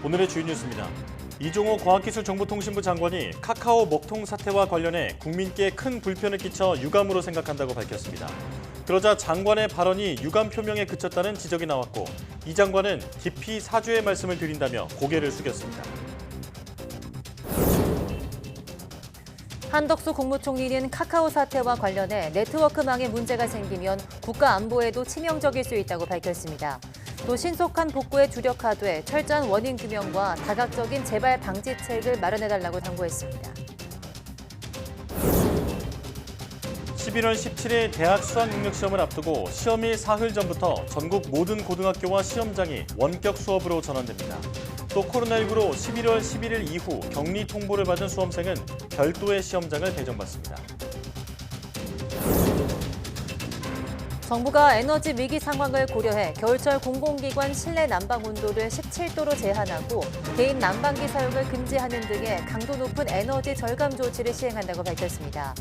오늘의 주요 뉴스입니다. 이종호 과학기술정보통신부 장관이 카카오 먹통 사태와 관련해 국민께 큰 불편을 끼쳐 유감으로 생각한다고 밝혔습니다. 그러자 장관의 발언이 유감 표명에 그쳤다는 지적이 나왔고 이 장관은 깊이 사죄의 말씀을 드린다며 고개를 숙였습니다. 한덕수 국무총리는 카카오 사태와 관련해 네트워크망에 문제가 생기면 국가 안보에도 치명적일 수 있다고 밝혔습니다. 또 신속한 복구에 주력하되 철저한 원인 규명과 다각적인 재발 방지책을 마련해달라고 당부했습니다. 11월 17일 대학 수학능력시험을 앞두고 시험일 사흘 전부터 전국 모든 고등학교와 시험장이 원격 수업으로 전환됩니다. 또 코로나19로 11월 11일 이후 격리 통보를 받은 수험생은 별도의 시험장을 배정받습니다. 정부가 에너지 위기 상황을 고려해 겨울철 공공기관 실내 난방 온도를 17도로 제한하고 개인 난방기 사용을 금지하는 등의 강도 높은 에너지 절감 조치를 시행한다고 밝혔습니다.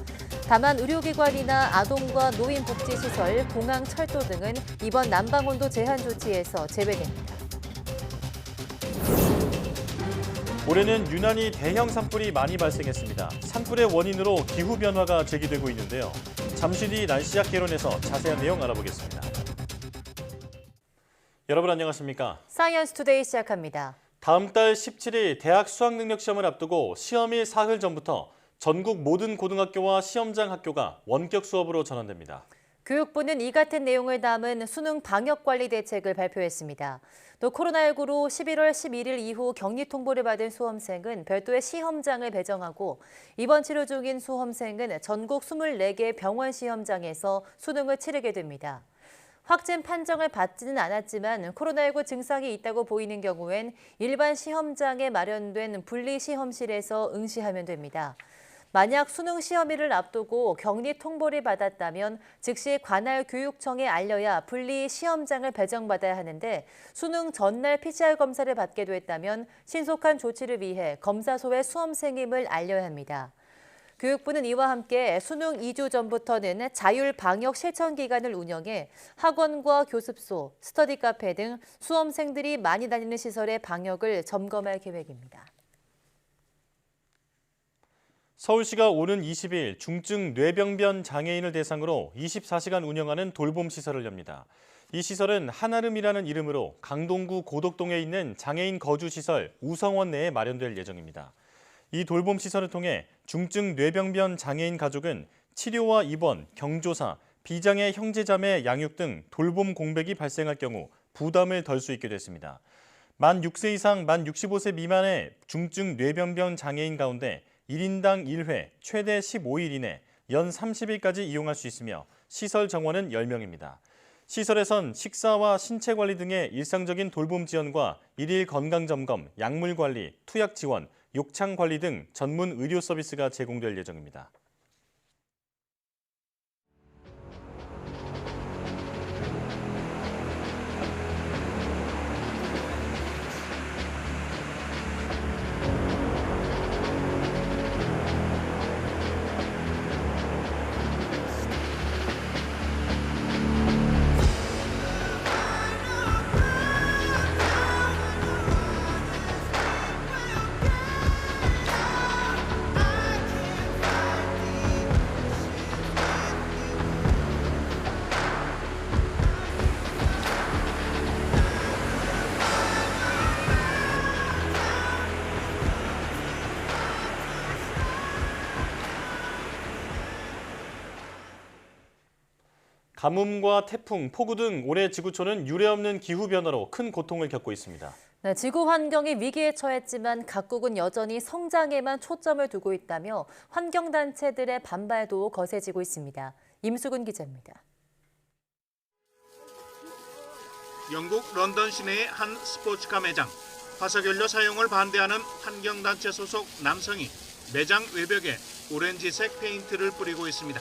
다만 의료기관이나 아동과 노인복지시설, 공항, 철도 등은 이번 난방 온도 제한 조치에서 제외됩니다. 올해는 유난히 대형 산불이 많이 발생했습니다. 산불의 원인으로 기후변화가 제기되고 있는데요. 잠시 뒤 날씨약 개론에서 자세한 내용 알아보겠습니다. 여러분 안녕하십니까? 사이언스 투데이 시작합니다. 다음 달 17일 대학 수학능력시험을 앞두고 시험일 사흘 전부터 전국 모든 고등학교와 시험장 학교가 원격 수업으로 전환됩니다. 교육부는 이 같은 내용을 담은 수능 방역관리 대책을 발표했습니다. 또 코로나19로 11월 11일 이후 격리 통보를 받은 수험생은 별도의 시험장을 배정하고 이번 치료 중인 수험생은 전국 24개 병원 시험장에서 수능을 치르게 됩니다. 확진 판정을 받지는 않았지만 코로나19 증상이 있다고 보이는 경우엔 일반 시험장에 마련된 분리시험실에서 응시하면 됩니다. 만약 수능 시험일을 앞두고 격리 통보를 받았다면 즉시 관할 교육청에 알려야 분리 시험장을 배정받아야 하는데 수능 전날 PCR 검사를 받게 됐다면 신속한 조치를 위해 검사소에 수험생임을 알려야 합니다. 교육부는 이와 함께 수능 2주 전부터는 자율 방역 실천 기간을 운영해 학원과 교습소, 스터디 카페 등 수험생들이 많이 다니는 시설의 방역을 점검할 계획입니다. 서울시가 오는 20일 중증 뇌병변 장애인을 대상으로 24시간 운영하는 돌봄시설을 엽니다. 이 시설은 한아름이라는 이름으로 강동구 고덕동에 있는 장애인 거주시설 우성원 내에 마련될 예정입니다. 이 돌봄시설을 통해 중증 뇌병변 장애인 가족은 치료와 입원, 경조사, 비장애 형제자매 양육 등 돌봄 공백이 발생할 경우 부담을 덜 수 있게 됐습니다. 만 6세 이상 만 65세 미만의 중증 뇌병변 장애인 가운데 1인당 1회, 최대 15일 이내, 연 30일까지 이용할 수 있으며 시설 정원은 10명입니다. 시설에선 식사와 신체 관리 등의 일상적인 돌봄 지원과 일일 건강 점검, 약물 관리, 투약 지원, 욕창 관리 등 전문 의료 서비스가 제공될 예정입니다. 가뭄과 태풍, 폭우 등 올해 지구촌은 유례없는 기후변화로 큰 고통을 겪고 있습니다. 네, 지구 환경이 위기에 처했지만 각국은 여전히 성장에만 초점을 두고 있다며 환경단체들의 반발도 거세지고 있습니다. 임수근 기자입니다. 영국 런던 시내의 한 스포츠카 매장. 화석연료 사용을 반대하는 환경단체 소속 남성이 매장 외벽에 오렌지색 페인트를 뿌리고 있습니다.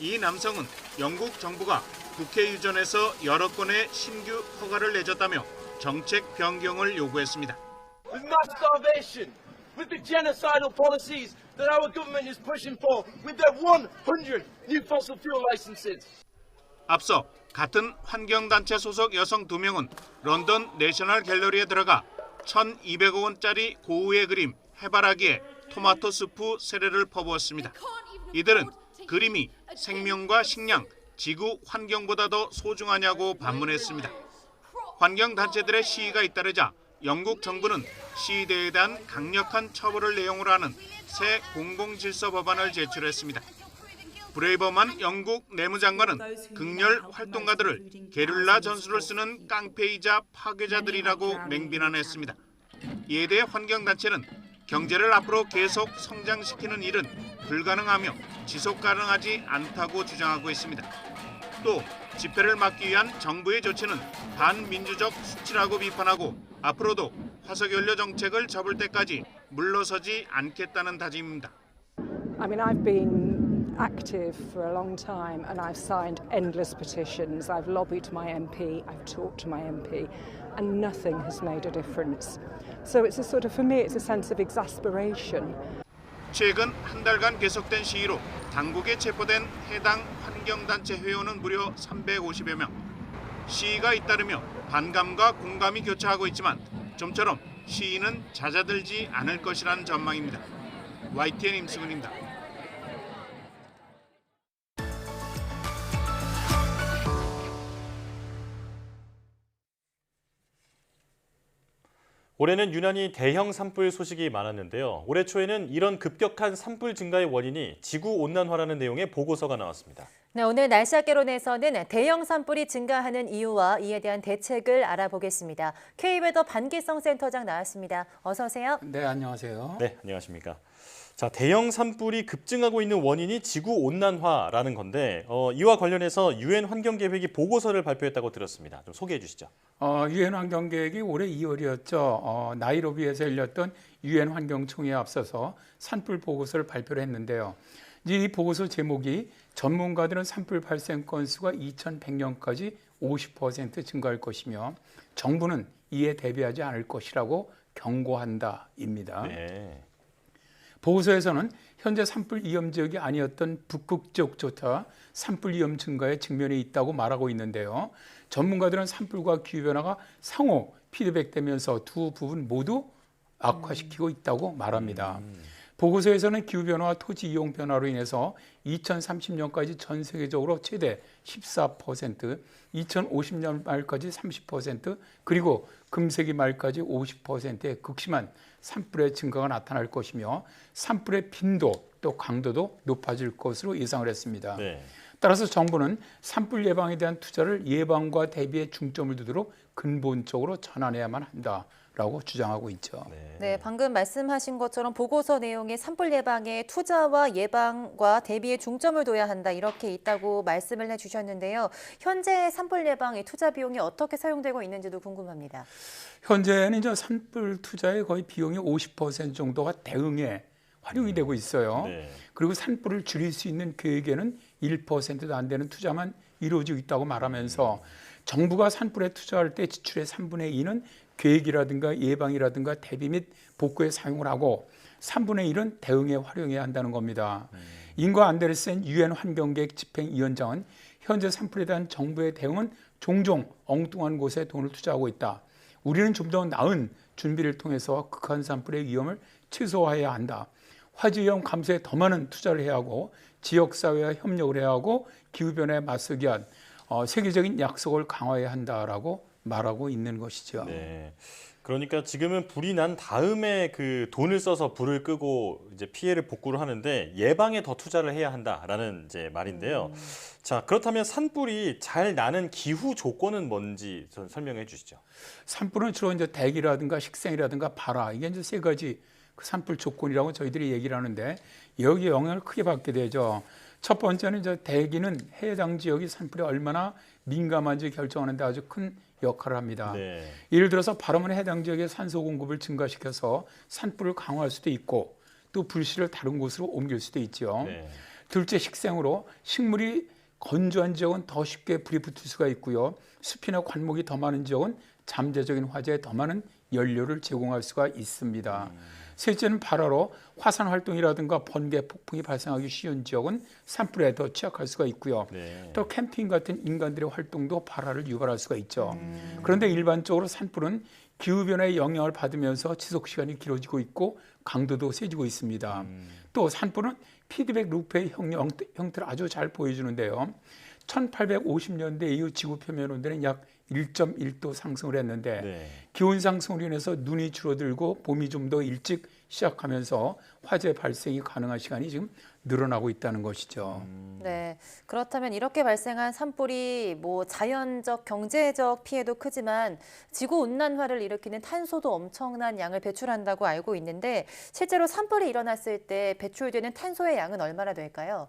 이 남성은 영국 정부가 국회 유전에서 여러 건의 신규 허가를 내줬다며 정책 변경을 요구했습니다. With mass starvation, with the genocidal policies that our government is pushing for, with their 100 new fossil fuel licenses. 앞서 같은 환경단체 소속 여성 2명은 런던 내셔널 갤러리에 들어가 1,200억 원짜리 고우의 그림 해바라기에 토마토 스프 세례를 퍼부었습니다. 이들은 그림이 생명과 식량, 지구 환경보다 더 소중하냐고 반문했습니다. 환경단체들의 시위가 잇따르자 영국 정부는 시위대에 대한 강력한 처벌을 내용으로 하는 새 공공질서 법안을 제출했습니다. 브레이버만 영국 내무장관은 극렬 활동가들을 게릴라 전술을 쓰는 깡패이자 파괴자들이라고 맹비난했습니다. 이에 대해 환경단체는 경제를 앞으로 계속 성장시키는 일은 불가능하며 지속 가능하지 않다고 주장하고 있습니다. 또 집회를 막기 위한 정부의 조치는 반민주적 수치라고 비판하고 앞으로도 화석연료 정책을 접을 때까지 물러서지 않겠다는 다짐입니다. I mean, I've been active for a long time and I've signed endless petitions. I've lobbied my MP, I've talked to my MP, and nothing has made a difference. So it's a sort of, for me, it's a sense of exasperation. 최근 한 달간 계속된 시위로 당국에 체포된 해당 환경단체 회원은 무려 350여 명. 시위가 잇따르며 반감과 공감이 교차하고 있지만 좀처럼 시위는 잦아들지 않을 것이라는 전망입니다. YTN 임승훈입니다. 올해는 유난히 대형 산불 소식이 많았는데요. 올해 초에는 이런 급격한 산불 증가의 원인이 지구온난화라는 내용의 보고서가 나왔습니다. 네, 오늘 날씨학개론에서는 대형 산불이 증가하는 이유와 이에 대한 대책을 알아보겠습니다. K웨더 반기성 센터장 나왔습니다. 어서 오세요. 네, 안녕하세요. 네, 안녕하십니까. 자, 대형 산불이 급증하고 있는 원인이 지구온난화라는 건데 이와 관련해서 유엔 환경계획이 보고서를 발표했다고 들었습니다. 좀 소개해 주시죠. 유엔 환경계획이 올해 2월이었죠. 나이로비에서 열렸던 유엔 환경총회에 앞서서 산불 보고서를 발표를 했는데요. 이 보고서 제목이 전문가들은 산불 발생 건수가 2100년까지 50% 증가할 것이며 정부는 이에 대비하지 않을 것이라고 경고한다입니다. 네. 보고서에서는 현재 산불 위험 지역이 아니었던 북극 지역조차 산불 위험 증가에 직면해 있다고 말하고 있는데요. 전문가들은 산불과 기후변화가 상호 피드백되면서 두 부분 모두 악화시키고 있다고 말합니다. 보고서에서는 기후변화와 토지 이용 변화로 인해서 2030년까지 전 세계적으로 최대 14%, 2050년 말까지 30%, 그리고 금세기 말까지 50%의 극심한 산불의 증가가 나타날 것이며 산불의 빈도 또 강도도 높아질 것으로 예상을 했습니다. 네. 따라서 정부는 산불 예방에 대한 투자를 예방과 대비에 중점을 두도록 근본적으로 전환해야만 한다라고 주장하고 있죠. 네, 방금 말씀하신 것처럼 보고서 내용에 산불 예방에 투자와 예방과 대비에 중점을 둬야 한다 이렇게 있다고 말씀을 해주셨는데요. 현재 산불 예방의 투자 비용이 어떻게 사용되고 있는지도 궁금합니다. 현재는 이제 산불 투자의 거의 비용이 50% 정도가 대응에 활용이 되고 있어요. 네. 그리고 산불을 줄일 수 있는 계획에는 1%도 안 되는 투자만 이루어지고 있다고 말하면서 정부가 산불에 투자할 때 지출의 3분의 2는 계획이라든가 예방이라든가 대비 및 복구에 사용을 하고 3분의 1은 대응에 활용해야 한다는 겁니다. 잉거 안데르센 유엔 환경계획 집행위원장은 현재 산불에 대한 정부의 대응은 종종 엉뚱한 곳에 돈을 투자하고 있다. 우리는 좀 더 나은 준비를 통해서 극한 산불의 위험을 최소화해야 한다. 화재 위험 감소에 더 많은 투자를 해야 하고 지역사회와 협력을 해야 하고 기후변화에 맞서기 위한 세계적인 약속을 강화해야 한다라고 말하고 있는 것이죠. 네. 그러니까 지금은 불이 난 다음에 그 돈을 써서 불을 끄고 이제 피해를 복구를 하는데 예방에 더 투자를 해야 한다라는 이제 말인데요. 자, 그렇다면 산불이 잘 나는 기후 조건은 뭔지 좀 설명해 주시죠. 산불은 주로 이제 대기라든가 식생이라든가 발화 이게 이제 세 가지 그 산불 조건이라고 저희들이 얘기를 하는데 여기에 영향을 크게 받게 되죠. 첫 번째는 이제 대기는 해당 지역이 산불에 얼마나 민감한지 결정하는 데 아주 큰 역할을 합니다. 네. 예를 들어서 바람은 해당 지역의 산소 공급을 증가시켜서 산불을 강화할 수도 있고 또 불씨를 다른 곳으로 옮길 수도 있죠. 네. 둘째 식생으로 식물이 건조한 지역은 더 쉽게 불이 붙을 수가 있고요. 숲이나 관목이 더 많은 지역은 잠재적인 화재에 더 많은 연료를 제공할 수가 있습니다. 셋째는 발화로 화산 활동이라든가 번개, 폭풍이 발생하기 쉬운 지역은 산불에 더 취약할 수가 있고요. 네. 또 캠핑 같은 인간들의 활동도 발화를 유발할 수가 있죠. 그런데 일반적으로 산불은 기후변화의 영향을 받으면서 지속 시간이 길어지고 있고 강도도 세지고 있습니다. 또 산불은 피드백 루프의 형태를 아주 잘 보여주는데요. 1850년대 이후 지구 표면 온도는 약 1.1도 상승을 했는데 네. 기온 상승으로 인해서 눈이 줄어들고 봄이 좀 더 일찍 시작하면서 화재 발생이 가능한 시간이 지금 늘어나고 있다는 것이죠. 네, 그렇다면 이렇게 발생한 산불이 뭐 자연적, 경제적 피해도 크지만 지구 온난화를 일으키는 탄소도 엄청난 양을 배출한다고 알고 있는데 실제로 산불이 일어났을 때 배출되는 탄소의 양은 얼마나 될까요?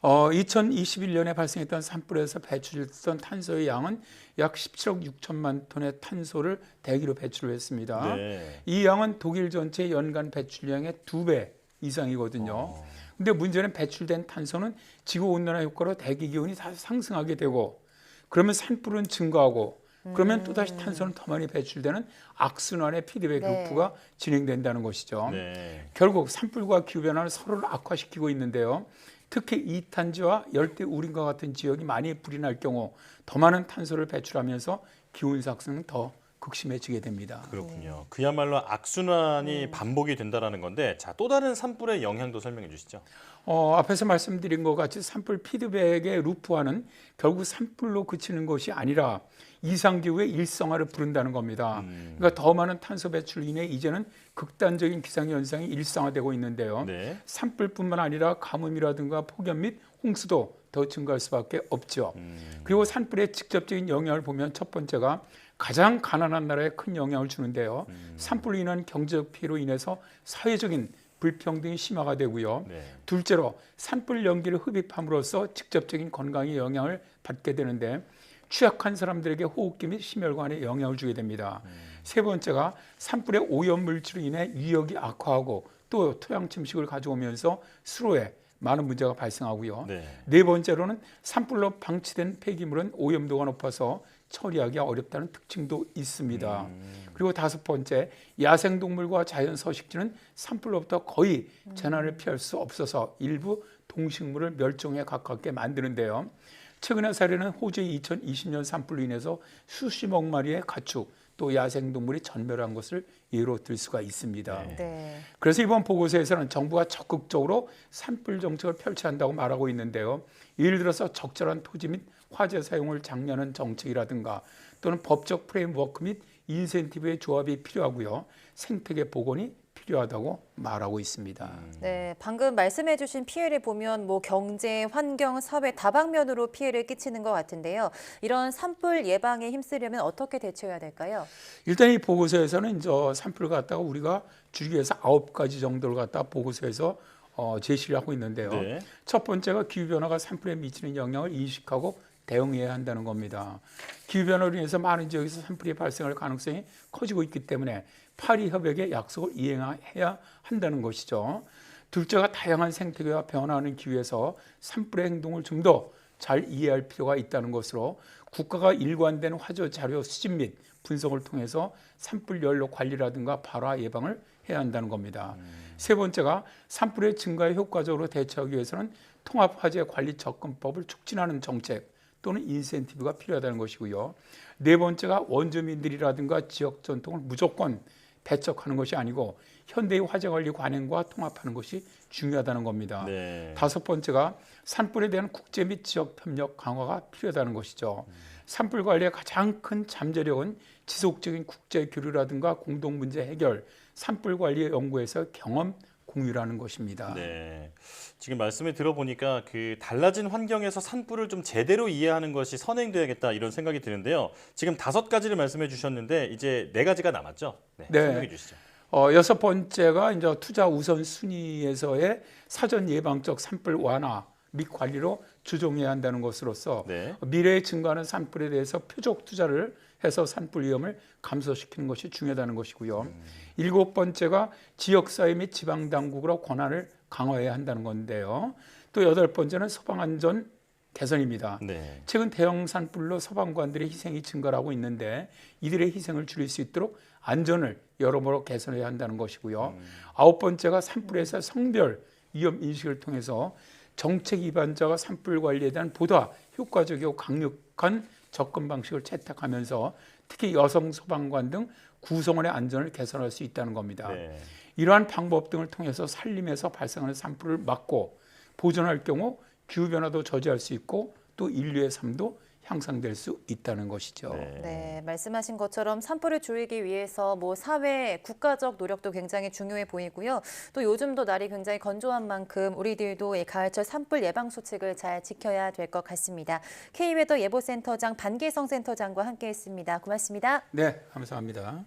2021년에 발생했던 산불에서 배출됐던 탄소의 양은 약 17억 6천만 톤의 탄소를 대기로 배출을 했습니다. 네. 이 양은 독일 전체 연간 배출량의 2배 이상이거든요. 근데 문제는 배출된 탄소는 지구온난화 효과로 대기 기온이 다시 상승하게 되고 그러면 산불은 증가하고 그러면 또다시 탄소는 더 많이 배출되는 악순환의 피드백 네. 루프가 진행된다는 것이죠. 네. 결국 산불과 기후변화는 서로를 악화시키고 있는데요. 특히 이탄지와 열대 우림과 같은 지역이 많이 불이 날 경우 더 많은 탄소를 배출하면서 기온 상승은 더 극심해지게 됩니다. 그렇군요. 그야말로 악순환이 반복이 된다는 건데 자, 또 다른 산불의 영향도 설명해 주시죠. 앞에서 말씀드린 것 같이 산불 피드백의 루프화는 결국 산불로 그치는 것이 아니라 이상기후의 일상화를 부른다는 겁니다. 그러니까 더 많은 탄소 배출로 인해 이제는 극단적인 기상현상이 일상화되고 있는데요. 네. 산불뿐만 아니라 가뭄이라든가 폭염 및 홍수도 더 증가할 수밖에 없죠. 그리고 산불의 직접적인 영향을 보면 첫 번째가 가장 가난한 나라에 큰 영향을 주는데요. 산불로 인한 경제적 피해로 인해서 사회적인 불평등이 심화가 되고요. 네. 둘째로 산불 연기를 흡입함으로써 직접적인 건강에 영향을 받게 되는데 취약한 사람들에게 호흡기 및 심혈관에 영향을 주게 됩니다. 세 번째가 산불의 오염 물질로 인해 위역이 악화하고 또 토양 침식을 가져오면서 수로에 많은 문제가 발생하고요. 네. 네 번째로는 산불로 방치된 폐기물은 오염도가 높아서 처리하기 어렵다는 특징도 있습니다. 그리고 다섯 번째, 야생동물과 자연 서식지는 산불로부터 거의 재난을 피할 수 없어서 일부 동식물을 멸종에 가깝게 만드는데요. 최근의 사례는 호주의 2020년 산불로 인해서 수십억 마리의 가축 또 야생동물이 전멸한 것을 예로 들 수가 있습니다. 네. 그래서 이번 보고서에서는 정부가 적극적으로 산불 정책을 펼쳐야 한다고 말하고 있는데요. 예를 들어서 적절한 토지 및 화재 사용을 장려하는 정책이라든가 또는 법적 프레임워크 및 인센티브의 조합이 필요하고요. 생태계 복원이 필요하다고 말하고 있습니다. 네, 방금 말씀해주신 피해를 보면 뭐 경제, 환경, 사회 다방면으로 피해를 끼치는 것 같은데요. 이런 산불 예방에 힘쓰려면 어떻게 대처해야 될까요? 일단 이 보고서에서는 이제 산불을 갖다가 우리가 줄이기 위해서 9가지 정도를 갖다가 보고서에서 제시를 하고 있는데요. 네. 첫 번째가 기후변화가 산불에 미치는 영향을 인식하고 대응해야 한다는 겁니다. 기후변화로 인해서 많은 지역에서 산불이 발생할 가능성이 커지고 있기 때문에 파리 협약의 약속을 이행해야 한다는 것이죠. 둘째가 다양한 생태계와 변화하는 기후에서 산불의 행동을 좀 더 잘 이해할 필요가 있다는 것으로 국가가 일관된 화재 자료 수집 및 분석을 통해서 산불 연료 관리라든가 발화 예방을 해야 한다는 겁니다. 세 번째가 산불의 증가에 효과적으로 대처하기 위해서는 통합화재 관리 접근법을 촉진하는 정책 또는 인센티브가 필요하다는 것이고요. 네 번째가 원주민들이라든가 지역 전통을 무조건 배척하는 것이 아니고 현대의 화재관리 관행과 통합하는 것이 중요하다는 겁니다. 네. 다섯 번째가 산불에 대한 국제 및 지역 협력 강화가 필요하다는 것이죠. 산불 관리의 가장 큰 잠재력은 지속적인 국제 교류라든가 공동 문제 해결, 산불 관리 연구에서 경험 공유라는 것입니다. 네. 지금 말씀을 들어보니까 그 달라진 환경에서 산불을 좀 제대로 이해하는 것이 선행돼야겠다 이런 생각이 드는데요. 지금 5가지를 말씀해 주셨는데 이제 4가지가 남았죠? 네. 네. 설명해 주시죠. 여섯 번째가 이제 투자 우선 순위에서의 사전 예방적 산불 완화 및 관리로 주종해야 한다는 것으로서 네. 미래에 증가하는 산불에 대해서 표적 투자를 해서 산불 위험을 감소시키는 것이 중요하다는 것이고요. 일곱 번째가 지역사회 및 지방당국으로 권한을 강화해야 한다는 건데요. 또 여덟 번째는 소방안전 개선입니다. 네. 최근 대형 산불로 소방관들의 희생이 증가하고 있는데 이들의 희생을 줄일 수 있도록 안전을 여러모로 개선해야 한다는 것이고요. 아홉 번째가 산불에서 성별 위험 인식을 통해서 정책 위반자가 산불 관리에 대한 보다 효과적이고 강력한 접근 방식을 채택하면서 특히 여성 소방관 등 구성원의 안전을 개선할 수 있다는 겁니다. 네. 이러한 방법 등을 통해서 산림에서 발생하는 산불을 막고 보존할 경우 기후변화도 저지할 수 있고 또 인류의 삶도 향상될 수 있다는 것이죠. 네, 말씀하신 것처럼 산불을 줄이기 위해서 사회, 국가적 노력도 굉장히 중요해 보이고요. 또 요즘도 날이 굉장히 건조한 만큼 우리들도 이 가을철 산불 예방 수칙을 잘 지켜야 될 것 같습니다. K웨더 예보센터장 반기성 센터장과 함께했습니다. 고맙습니다. 네, 감사합니다.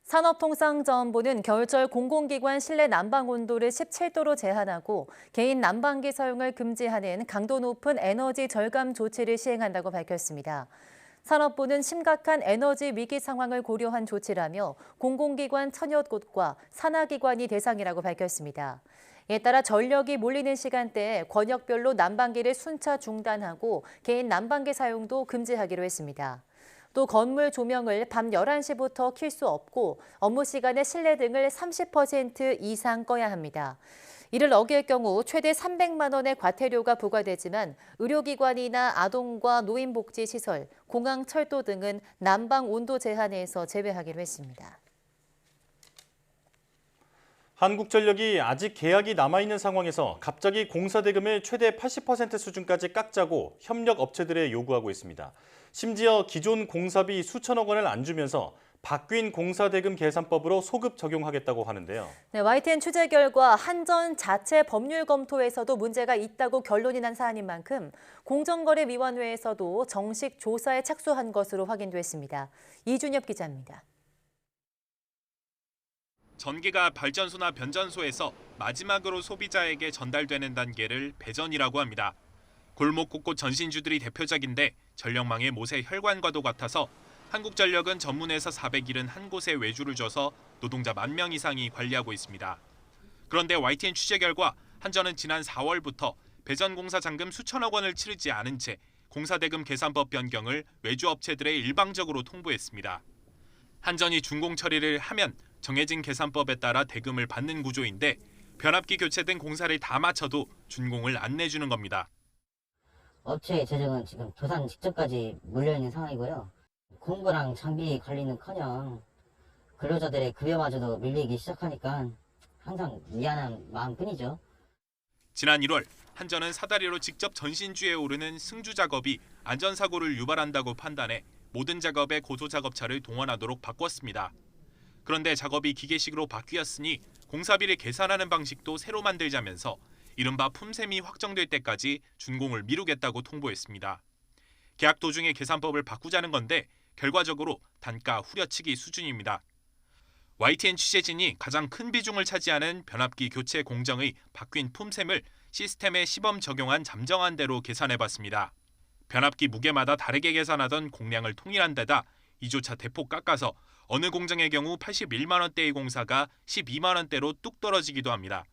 산업통상자원부는 겨울철 공공기관 실내 난방 온도를 17도로 제한하고 개인 난방기 사용을 금지하는 강도 높은 에너지 절감 조치를 시행한다고 밝혔습니다. 산업부는 심각한 에너지 위기 상황을 고려한 조치라며 공공기관 1000여 곳과 산하기관이 대상이라고 밝혔습니다. 이에 따라 전력이 몰리는 시간대에 권역별로 난방기를 순차 중단하고 개인 난방기 사용도 금지하기로 했습니다. 또 건물 조명을 밤 11시부터 켤 수 없고 업무 시간에 실내 등을 30% 이상 꺼야 합니다. 이를 어길 경우 최대 300만 원의 과태료가 부과되지만 의료기관이나 아동과 노인복지시설, 공항, 철도 등은 난방 온도 제한에서 제외하기로 했습니다. 한국전력이 아직 계약이 남아있는 상황에서 갑자기 공사 대금을 최대 80% 수준까지 깎자고 협력 업체들에 요구하고 있습니다. 심지어 기존 공사비 수천억 원을 안 주면서 바뀐 공사대금 계산법으로 소급 적용하겠다고 하는데요. 네, YTN 취재 결과 한전 자체 법률 검토에서도 문제가 있다고 결론이 난 사안인 만큼 공정거래위원회에서도 정식 조사에 착수한 것으로 확인됐습니다. 이준엽 기자입니다. 전기가 발전소나 변전소에서 마지막으로 소비자에게 전달되는 단계를 배전이라고 합니다. 골목 곳곳 전신주들이 대표작인데 전력망의 모세 혈관과도 같아서 한국전력은 전문회사 471곳에 외주를 줘서 노동자 10,000명 이상이 관리하고 있습니다. 그런데 YTN 취재 결과 한전은 지난 4월부터 배전공사 잔금 수천억 원을 치르지 않은 채 공사대금 계산법 변경을 외주업체들에 일방적으로 통보했습니다. 한전이 준공 처리를 하면 정해진 계산법에 따라 대금을 받는 구조인데 변압기 교체 등 공사를 다 마쳐도 준공을 안 내주는 겁니다. 업체의 재정은 지금 도산 직전까지 몰려있는 상황이고요. 공구랑 장비 관리는커녕 근로자들의 급여마저도 밀리기 시작하니까 항상 미안한 마음뿐이죠. 지난 1월 한전은 사다리로 직접 전신주에 오르는 승주 작업이 안전사고를 유발한다고 판단해 모든 작업에 고소작업차를 동원하도록 바꿨습니다. 그런데 작업이 기계식으로 바뀌었으니 공사비를 계산하는 방식도 새로 만들자면서 이른바 품셈이 확정될 때까지 준공을 미루겠다고 통보했습니다. 계약 도중에 계산법을 바꾸자는 건데 결과적으로 단가 후려치기 수준입니다. YTN 취재진이 가장 큰 비중을 차지하는 변압기 교체 공정의 바뀐 품셈을 시스템에 시범 적용한 잠정안대로 계산해봤습니다. 변압기 무게마다 다르게 계산하던 공량을 통일한 데다 이조차 대폭 깎아서 어느 공정의 경우 81만 원대의 공사가 12만 원대로 뚝 떨어지기도 합니다.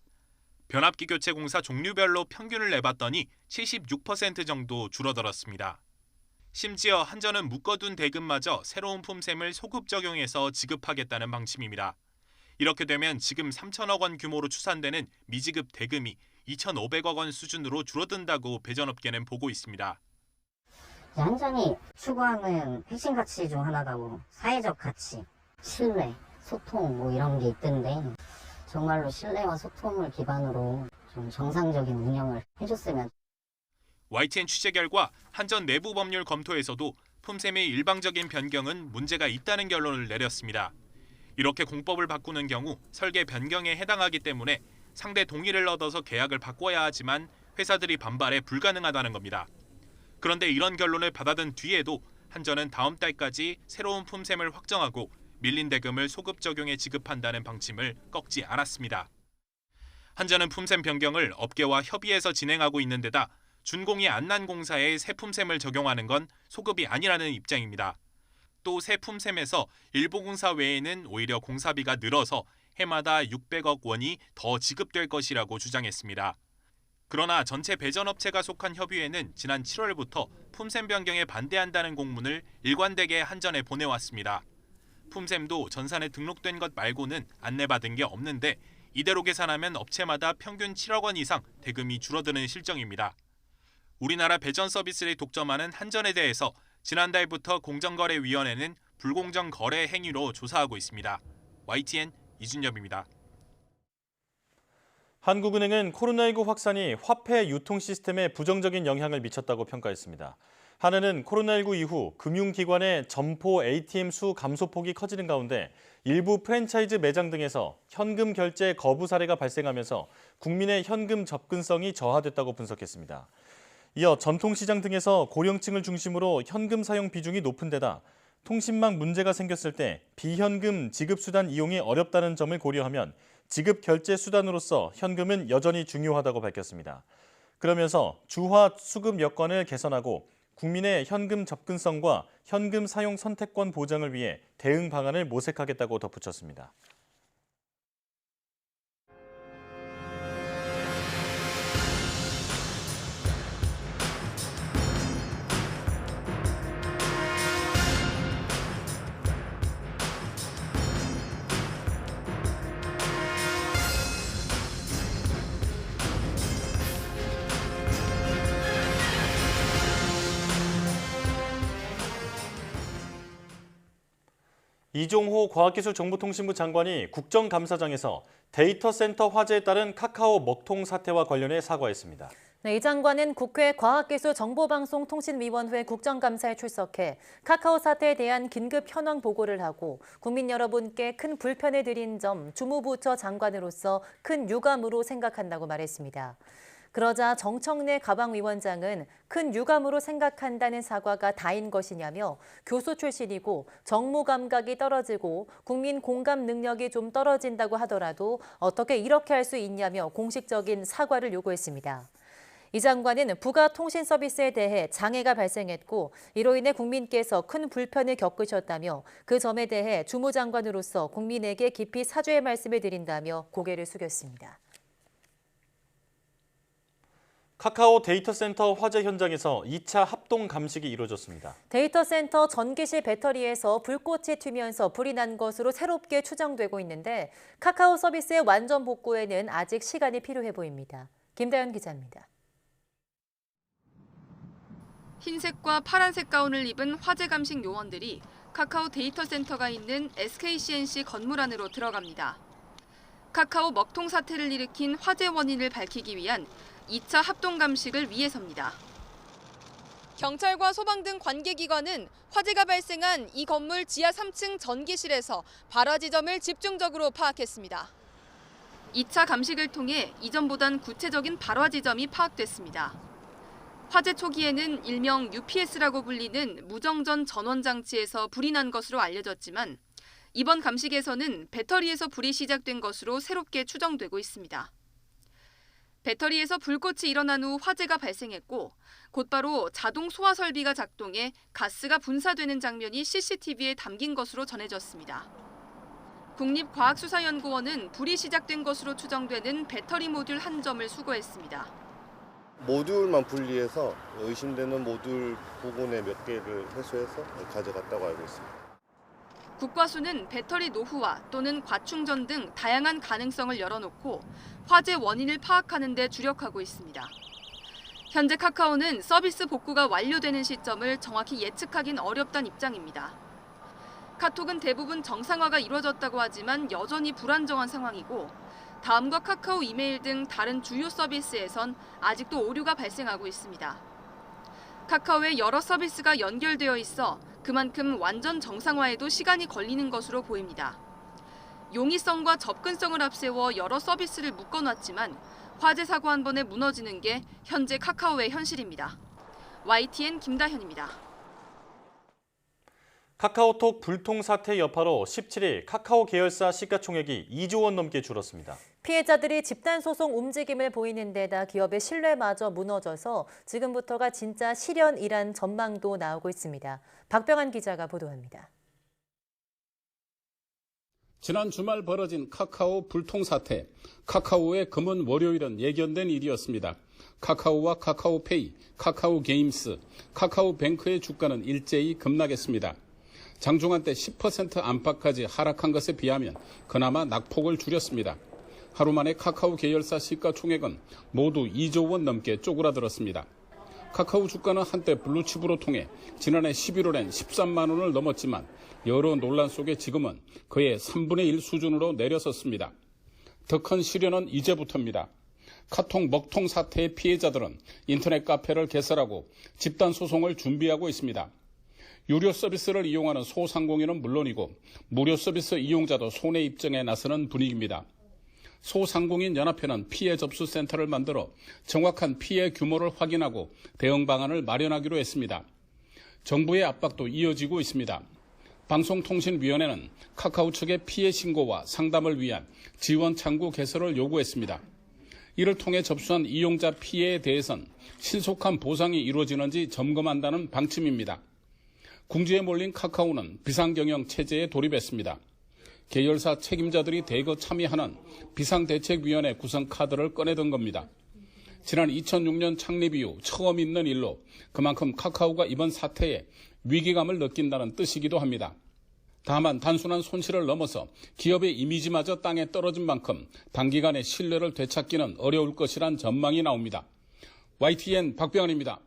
변압기 교체 공사 종류별로 평균을 내봤더니 76% 정도 줄어들었습니다. 심지어 한전은 묶어둔 대금마저 새로운 품셈을 소급 적용해서 지급하겠다는 방침입니다. 이렇게 되면 지금 3천억 원 규모로 추산되는 미지급 대금이 2,500억 원 수준으로 줄어든다고 배전업계는 보고 있습니다. 한전이 추구하는 핵심 가치 중 하나가 사회적 가치, 신뢰, 소통 이런 게 있던데 정말로 신뢰와 소통을 기반으로 좀 정상적인 운영을 해줬으면. YTN 취재 결과 한전 내부 법률 검토에서도 품셈의 일방적인 변경은 문제가 있다는 결론을 내렸습니다. 이렇게 공법을 바꾸는 경우 설계 변경에 해당하기 때문에 상대 동의를 얻어서 계약을 바꿔야 하지만 회사들이 반발해 불가능하다는 겁니다. 그런데 이런 결론을 받아든 뒤에도 한전은 다음 달까지 새로운 품셈을 확정하고 밀린 대금을 소급 적용해 지급한다는 방침을 꺾지 않았습니다. 한전은 품셈 변경을 업계와 협의해서 진행하고 있는 데다 준공이 안 난 공사에 새 품셈을 적용하는 건 소급이 아니라는 입장입니다. 또 새 품셈에서 일보공사 외에는 오히려 공사비가 늘어서 해마다 600억 원이 더 지급될 것이라고 주장했습니다. 그러나 전체 배전업체가 속한 협의회는 지난 7월부터 품셈 변경에 반대한다는 공문을 일관되게 한전에 보내왔습니다. 품셈도 전산에 등록된 것 말고는 안내받은 게 없는데 이대로 계산하면 업체마다 평균 7억 원 이상 대금이 줄어드는 실정입니다. 우리나라 배전 서비스를 독점하는 한전에 대해서 지난달부터 공정거래위원회는 불공정 거래 행위로 조사하고 있습니다. YTN 이준엽입니다. 한국은행은 코로나19 확산이 화폐 유통 시스템에 부정적인 영향을 미쳤다고 평가했습니다. 한은은 코로나19 이후 금융기관의 점포 ATM 수 감소폭이 커지는 가운데 일부 프랜차이즈 매장 등에서 현금 결제 거부 사례가 발생하면서 국민의 현금 접근성이 저하됐다고 분석했습니다. 이어 전통시장 등에서 고령층을 중심으로 현금 사용 비중이 높은 데다 통신망 문제가 생겼을 때 비현금 지급수단 이용이 어렵다는 점을 고려하면 지급 결제 수단으로서 현금은 여전히 중요하다고 밝혔습니다. 그러면서 주화 수급 여건을 개선하고 국민의 현금 접근성과 현금 사용 선택권 보장을 위해 대응 방안을 모색하겠다고 덧붙였습니다. 이종호 과학기술정보통신부 장관이 국정감사장에서 데이터 센터 화재에 따른 카카오 먹통 사태와 관련해 사과했습니다. 네, 이 장관은 국회 과학기술정보방송통신위원회 국정감사에 출석해 카카오 사태에 대한 긴급 현황 보고를 하고 국민 여러분께 큰 불편을 드린 점 주무부처 장관으로서 큰 유감으로 생각한다고 말했습니다. 그러자 정청래 가방위원장은 큰 유감으로 생각한다는 사과가 다인 것이냐며 교수 출신이고 정무 감각이 떨어지고 국민 공감 능력이 좀 떨어진다고 하더라도 어떻게 이렇게 할 수 있냐며 공식적인 사과를 요구했습니다. 이 장관은 부가 통신 서비스에 대해 장애가 발생했고 이로 인해 국민께서 큰 불편을 겪으셨다며 그 점에 대해 주무장관으로서 국민에게 깊이 사죄의 말씀을 드린다며 고개를 숙였습니다. 카카오 데이터 센터 화재 현장에서 2차 합동 감식이 이루어졌습니다. 데이터 센터 전기실 배터리에서 불꽃이 튀면서 불이 난 것으로 새롭게 추정되고 있는데 카카오 서비스의 완전 복구에는 아직 시간이 필요해 보입니다. 김다연 기자입니다. 흰색과 파란색 가운을 입은 화재 감식 요원들이 카카오 데이터 센터가 있는 SKCNC 건물 안으로 들어갑니다. 카카오 먹통 사태를 일으킨 화재 원인을 밝히기 위한 2차 합동 감식을 위해서입니다. 경찰과 소방 등 관계기관은 화재가 발생한 이 건물 지하 3층 전기실에서 발화 지점을 집중적으로 파악했습니다. 2차 감식을 통해 이전보단 구체적인 발화 지점이 파악됐습니다. 화재 초기에는 일명 UPS라고 불리는 무정전 전원 장치에서 불이 난 것으로 알려졌지만 이번 감식에서는 배터리에서 불이 시작된 것으로 새롭게 추정되고 있습니다. 배터리에서 불꽃이 일어난 후 화재가 발생했고 곧바로 자동 소화 설비가 작동해 가스가 분사되는 장면이 CCTV에 담긴 것으로 전해졌습니다. 국립과학수사연구원은 불이 시작된 것으로 추정되는 배터리 모듈 한 점을 수거했습니다. 모듈만 분리해서 의심되는 모듈 부분에 몇 개를 회수해서 가져갔다고 알고 있습니다. 국과수는 배터리 노후화 또는 과충전 등 다양한 가능성을 열어놓고 화재 원인을 파악하는 데 주력하고 있습니다. 현재 카카오는 서비스 복구가 완료되는 시점을 정확히 예측하긴 어렵다는 입장입니다. 카톡은 대부분 정상화가 이루어졌다고 하지만 여전히 불안정한 상황이고 다음과 카카오 이메일 등 다른 주요 서비스에선 아직도 오류가 발생하고 있습니다. 카카오의 여러 서비스가 연결되어 있어 그만큼 완전 정상화에도 시간이 걸리는 것으로 보입니다. 용이성과 접근성을 앞세워 여러 서비스를 묶어놨지만 화재 사고 한 번에 무너지는 게 현재 카카오의 현실입니다. YTN 김다현입니다. 카카오톡 불통 사태 여파로 17일 카카오 계열사 시가총액이 2조 원 넘게 줄었습니다. 피해자들이 집단 소송 움직임을 보이는 데다 기업의 신뢰마저 무너져서 지금부터가 진짜 실현이란 전망도 나오고 있습니다. 박병한 기자가 보도합니다. 지난 주말 벌어진 카카오 불통 사태. 카카오의 금은 월요일은 예견된 일이었습니다. 카카오와 카카오페이, 카카오게임스, 카카오뱅크의 주가는 일제히 급락했습니다. 장중한 때 10% 안팎까지 하락한 것에 비하면 그나마 낙폭을 줄였습니다. 하루 만에 카카오 계열사 시가총액은 모두 2조 원 넘게 쪼그라들었습니다. 카카오 주가는 한때 블루칩으로 통해 지난해 11월엔 13만 원을 넘었지만 여러 논란 속에 지금은 그의 3분의 1 수준으로 내려섰습니다. 더 큰 시련은 이제부터입니다. 카톡 먹통 사태의 피해자들은 인터넷 카페를 개설하고 집단 소송을 준비하고 있습니다. 유료 서비스를 이용하는 소상공인은 물론이고 무료 서비스 이용자도 손해 입증에 나서는 분위기입니다. 소상공인 연합회는 피해 접수 센터를 만들어 정확한 피해 규모를 확인하고 대응 방안을 마련하기로 했습니다. 정부의 압박도 이어지고 있습니다. 방송통신위원회는 카카오 측의 피해 신고와 상담을 위한 지원 창구 개설을 요구했습니다. 이를 통해 접수한 이용자 피해에 대해선 신속한 보상이 이루어지는지 점검한다는 방침입니다. 궁지에 몰린 카카오는 비상경영 체제에 돌입했습니다. 계열사 책임자들이 대거 참여하는 비상대책위원회 구성 카드를 꺼내던 겁니다. 지난 2006년 창립 이후 처음 있는 일로 그만큼 카카오가 이번 사태에 위기감을 느낀다는 뜻이기도 합니다. 다만 단순한 손실을 넘어서 기업의 이미지마저 땅에 떨어진 만큼 단기간에 신뢰를 되찾기는 어려울 것이란 전망이 나옵니다. YTN 박병환입니다.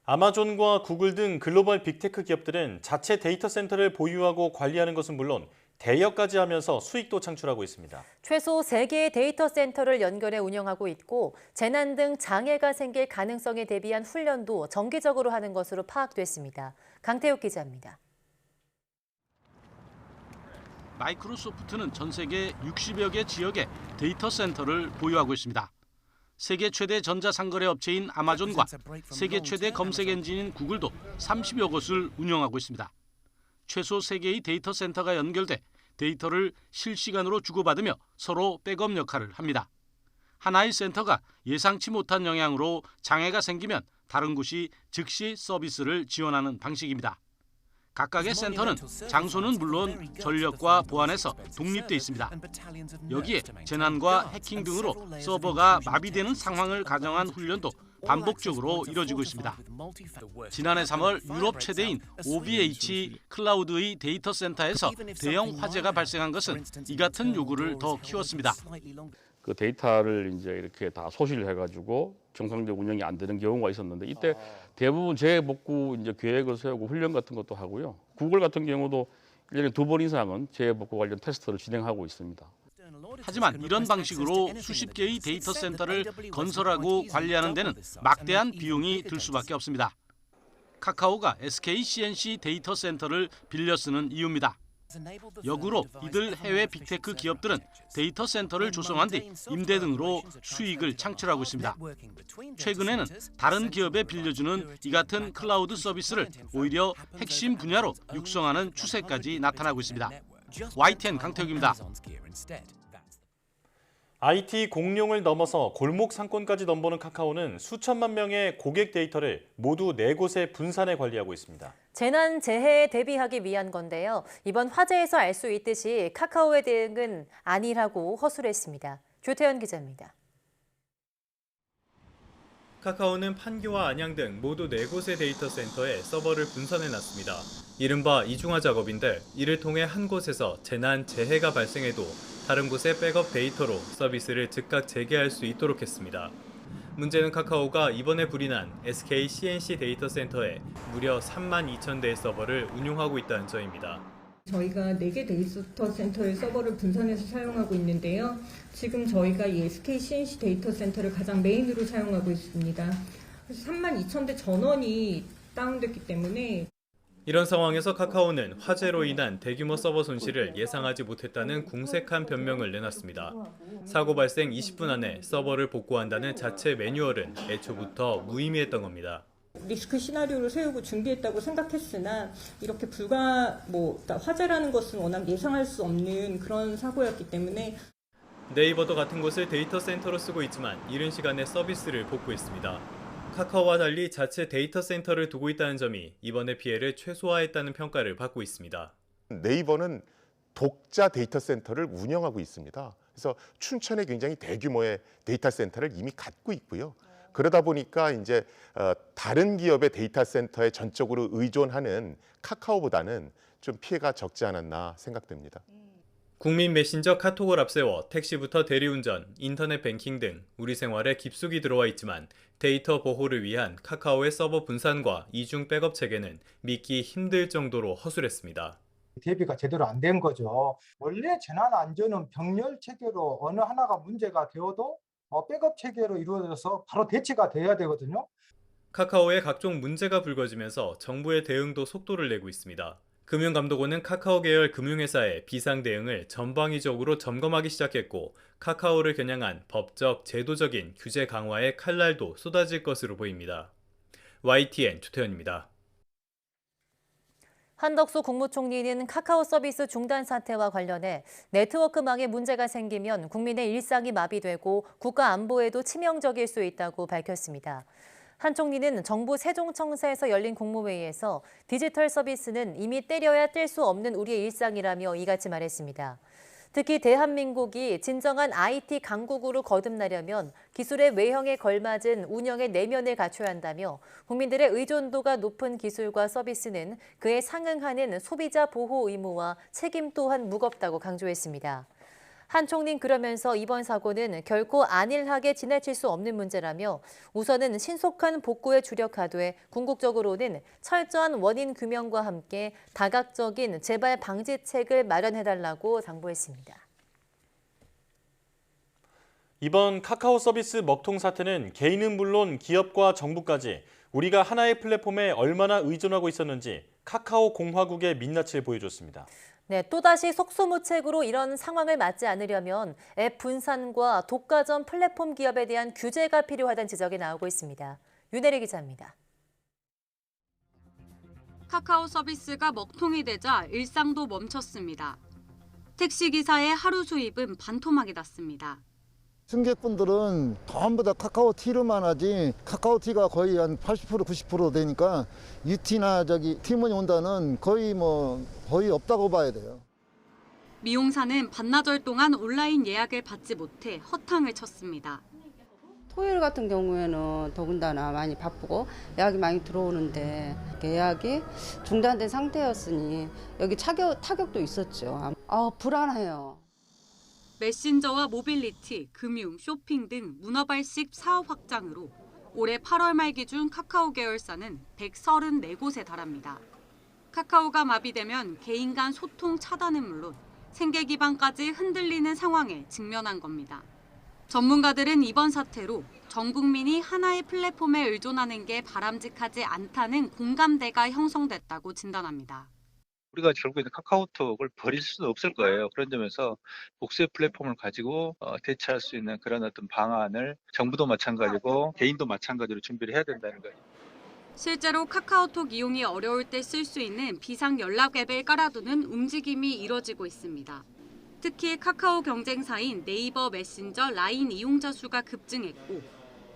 아마존과 구글 등 글로벌 빅테크 기업들은 자체 데이터 센터를 보유하고 관리하는 것은 물론 대여까지 하면서 수익도 창출하고 있습니다. 최소 3개의 데이터 센터를 연결해 운영하고 있고 재난 등 장애가 생길 가능성에 대비한 훈련도 정기적으로 하는 것으로 파악됐습니다. 강태욱 기자입니다. 마이크로소프트는 전 세계 60여 개 지역에 데이터 센터를 보유하고 있습니다. 세계 최대 전자상거래 업체인 아마존과 세계 최대 검색 엔진인 구글도 30여 곳을 운영하고 있습니다. 최소 3개의 데이터 센터가 연결돼 데이터를 실시간으로 주고받으며 서로 백업 역할을 합니다. 하나의 센터가 예상치 못한 영향으로 장애가 생기면 다른 곳이 즉시 서비스를 지원하는 방식입니다. 각각의 센터는 장소는 물론 전력과 보안에서 독립돼 있습니다. 여기에 재난과 해킹 등으로 서버가 마비되는 상황을 가정한 훈련도 반복적으로 이뤄지고 있습니다. 지난해 3월 유럽 최대인 OVH 클라우드의 데이터 센터에서 대형 화재가 발생한 것은 이 같은 요구를 더 키웠습니다. 그 데이터를 이제 이렇게 다 소실을 해가지고 정상적 운영이 안 되는 경우가 있었는데 이때 대부분 재복구 이제 계획을 세우고 훈련 같은 것도 하고요. 구글 같은 경우도 1년에 2번 이상은 재복구 관련 테스트를 진행하고 있습니다. 하지만 이런 방식으로 수십 개의 데이터 센터를 건설하고 관리하는 데는 막대한 비용이 들 수밖에 없습니다. 카카오가 SK CNC 데이터 센터를 빌려 쓰는 이유입니다. 역으로 이들 해외 빅테크 기업들은 데이터 센터를 조성한 뒤 임대 등으로 수익을 창출하고 있습니다. 최근에는 다른 기업에 빌려주는 이 같은 클라우드 서비스를 오히려 핵심 분야로 육성하는 추세까지 나타나고 있습니다. YTN 강태욱입니다. IT 공룡을 넘어서 골목 상권까지 넘보는 카카오는 수천만 명의 고객 데이터를 모두 4곳에 분산해 관리하고 있습니다. 재난 재해에 대비하기 위한 건데요. 이번 화재에서 알 수 있듯이 카카오의 대응은 아니라고 허술했습니다. 조태현 기자입니다. 카카오는 판교와 안양 등 모두 4곳의 데이터 센터에 서버를 분산해놨습니다. 이른바 이중화 작업인데 이를 통해 한 곳에서 재난, 재해가 발생해도 다른 곳의 백업 데이터로 서비스를 즉각 재개할 수 있도록 했습니다. 문제는 카카오가 이번에 불이 난 SK CNC 데이터 센터에 무려 32,000대의 서버를 운용하고 있다는 점입니다. 저희가 4개 데이터 센터의 서버를 분산해서 사용하고 있는데요. 지금 저희가 이 SK CNC 데이터 센터를 가장 메인으로 사용하고 있습니다. 그래서 32,000대 전원이 다운됐기 때문에 이런 상황에서 카카오는 화재로 인한 대규모 서버 손실을 예상하지 못했다는 궁색한 변명을 내놨습니다. 사고 발생 20분 안에 서버를 복구한다는 자체 매뉴얼은 애초부터 무의미했던 겁니다. 리스크 시나리오를 세우고 준비했다고 생각했으나 이렇게 화재라는 것은 워낙 예상할 수 없는 그런 사고였기 때문에 네이버도 같은 곳을 데이터 센터로 쓰고 있지만 이른 시간에 서비스를 복구했습니다. 카카오와 달리 자체 데이터 센터를 두고 있다는 점이 이번의 피해를 최소화했다는 평가를 받고 있습니다. 네이버는 독자 데이터 센터를 운영하고 있습니다. 그래서 춘천에 굉장히 대규모의 데이터 센터를 이미 갖고 있고요. 그러다 보니까 이제 다른 기업의 데이터 센터에 전적으로 의존하는 카카오보다는 좀 피해가 적지 않았나 생각됩니다. 국민 메신저 카톡을 앞세워 택시부터 대리운전, 인터넷 뱅킹 등 우리 생활에 깊숙이 들어와 있지만 데이터 보호를 위한 카카오의 서버 분산과 이중 백업 체계는 믿기 힘들 정도로 허술했습니다. 대비가 제대로 안 된 거죠. 원래 재난 안전은 병렬 체계로 어느 하나가 문제가 되어도 백업 체계로 이루어져서 바로 대체가 돼야 되거든요. 카카오의 각종 문제가 불거지면서 정부의 대응도 속도를 내고 있습니다. 금융감독원은 카카오 계열 금융회사의 비상 대응을 전방위적으로 점검하기 시작했고 카카오를 겨냥한 법적, 제도적인 규제 강화의 칼날도 쏟아질 것으로 보입니다. YTN 주태현입니다. 한덕수 국무총리는 카카오 서비스 중단 사태와 관련해 네트워크망에 문제가 생기면 국민의 일상이 마비되고 국가 안보에도 치명적일 수 있다고 밝혔습니다. 한 총리는 정부 세종청사에서 열린 국무회의에서 디지털 서비스는 이미 때려야 뗄 수 없는 우리의 일상이라며 이같이 말했습니다. 특히 대한민국이 진정한 IT 강국으로 거듭나려면 기술의 외형에 걸맞은 운영의 내면을 갖춰야 한다며 국민들의 의존도가 높은 기술과 서비스는 그에 상응하는 소비자 보호 의무와 책임 또한 무겁다고 강조했습니다. 한 총리는 그러면서 이번 사고는 결코 안일하게 지나칠 수 없는 문제라며 우선은 신속한 복구에 주력하되 궁극적으로는 철저한 원인 규명과 함께 다각적인 재발 방지책을 마련해달라고 당부했습니다. 이번 카카오 서비스 먹통 사태는 개인은 물론 기업과 정부까지 우리가 하나의 플랫폼에 얼마나 의존하고 있었는지 카카오 공화국의 민낯을 보여줬습니다. 네, 또다시 속수무책으로 이런 상황을 맞지 않으려면 앱 분산과 독과점 플랫폼 기업에 대한 규제가 필요하다는 지적이 나오고 있습니다. 윤혜리 기자입니다. 카카오 서비스가 먹통이 되자 일상도 멈췄습니다. 택시기사의 하루 수입은 반토막이 났습니다. 승객분들은 전부 다 카카오티로만 하지 카카오티가 거의 한 80% 90% 되니까 UT나 티몬이 온다는 거의 없다고 봐야 돼요. 미용사는 반나절 동안 온라인 예약을 받지 못해 허탕을 쳤습니다. 토요일 같은 경우에는 더군다나 많이 바쁘고 예약이 많이 들어오는데 예약이 중단된 상태였으니 여기 타격도 있었죠. 불안해요. 메신저와 모빌리티, 금융, 쇼핑 등 문어발식 사업 확장으로 올해 8월 말 기준 카카오 계열사는 134곳에 달합니다. 카카오가 마비되면 개인 간 소통 차단은 물론 생계 기반까지 흔들리는 상황에 직면한 겁니다. 전문가들은 이번 사태로 전 국민이 하나의 플랫폼에 의존하는 게 바람직하지 않다는 공감대가 형성됐다고 진단합니다. 우리가 결국에는 카카오톡을 버릴 수는 없을 거예요. 그런 점에서 복수의 플랫폼을 가지고 대체할 수 있는 그런 어떤 방안을 정부도 마찬가지고 개인도 마찬가지로 준비를 해야 된다는 거예요. 실제로 카카오톡 이용이 어려울 때 쓸 수 있는 비상 연락 앱을 깔아두는 움직임이 이뤄지고 있습니다. 특히 카카오 경쟁사인 네이버 메신저 라인 이용자 수가 급증했고